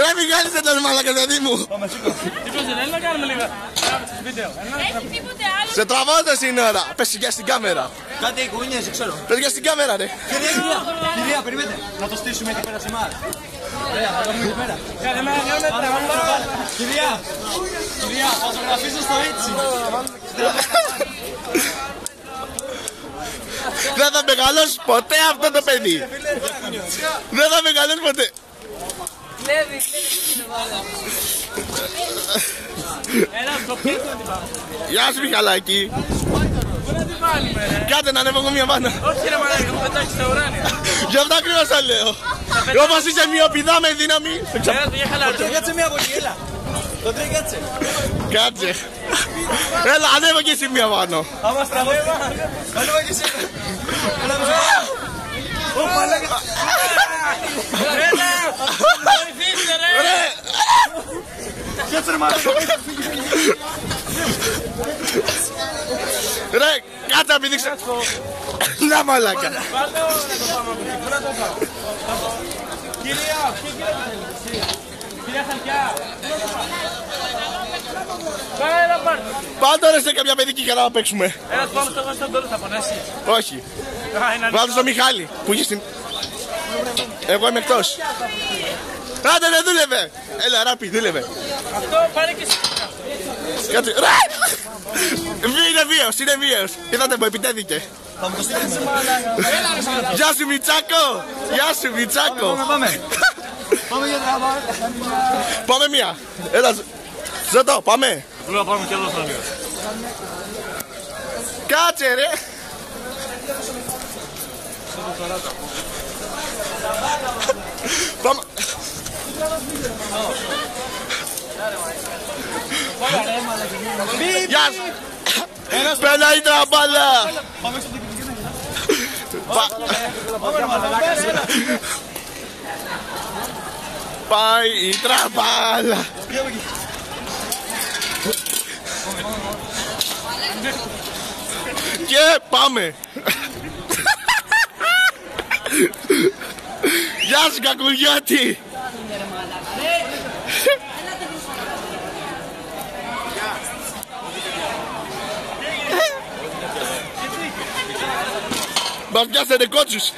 Ρε μην κάνεις τον μαλάκα παιδί μου. Τίποτε δεν να κάνουμε λίγα βίντεο. Έχει τίποτε άλλο. Σε τραβάω τόση ώρα. Πες για στην κάμερα. Κάτι κουνιέσαι, ξέρω. Πες για στην κάμερα ρε. Κυρία, περιμένετε. Να το στήσουμε εκεί πέρα σε εμάς. Ωραία, θα το κάνουμε εκεί πέρα. Κυρία, φωτογραφίζω στο έτσι. Δεν θα μεγαλώσει ποτέ αυτό το παιδί. Δεν θα μεγαλώσει ποτέ. Κλέβει. Έλα, το πιέτο να την πάμε. Γεια σου Μιχαλάκη. Πού να την βάλουμε ρε. Κάτσε να ανέβω εγώ μια πάνω. Όχι ρε μαλάκα, μου πετάξεις στα ουράνια. Γι' αυτό ακριβώς θα λέω. Όπως είσαι μειοπηδά με δύναμη. Έλα, για χαλάρω. Κάτσε μια πολύ, έλα. Το τρέχει, κάτσε. Κάτσε. Έλα ανέβω και εσύ μια πάνω. Άμα στραβεύω. Ανέβω και εσύ. Ω, μαλάκα. Έλα, βοηθήστε ρε. Κάτσε ρε μαλάκα. Ρε, κάτσε να πηδήξω. Να μαλάκα. Βάλτε όλοι να το πάμε από εκεί. Πού να το πάω. Κυρία, κυρία Χαλκιά. Έλα πάρτε. Πάντω ρε σε κάποια παιδική χαρά να παίξουμε. Έλα, πάμε στο βάζω τον θα πονέσει. Όχι. Βάλτε στο Μιχάλη που είχε στην... Εγώ είμαι εκτός. Άντε δεν δούλευε. Έλα ράπη, δούλευε. Αυτό πάρε και εσύ. Κάτσε. Ρε! Είναι βίαιος, είναι βίαιος. Είδατε που επιτέθηκε. Θα μου το στείλεις. Γεια σου Μιτσάκο. Γεια σου Μιτσάκο. Πάμε. Πάμε για τραβά. Πάμε μία. Έλα. Ζωτό, πάμε. Θέλω να πάμε κι άλλο σαν Κάτσε ρε. Πάμε. Γεια σου. Πέλα η τραμπάλα. Πάει η τραμπάλα. Και πάμε. Γεια σου κακουριάτη. Μας πιάσανε κότσους.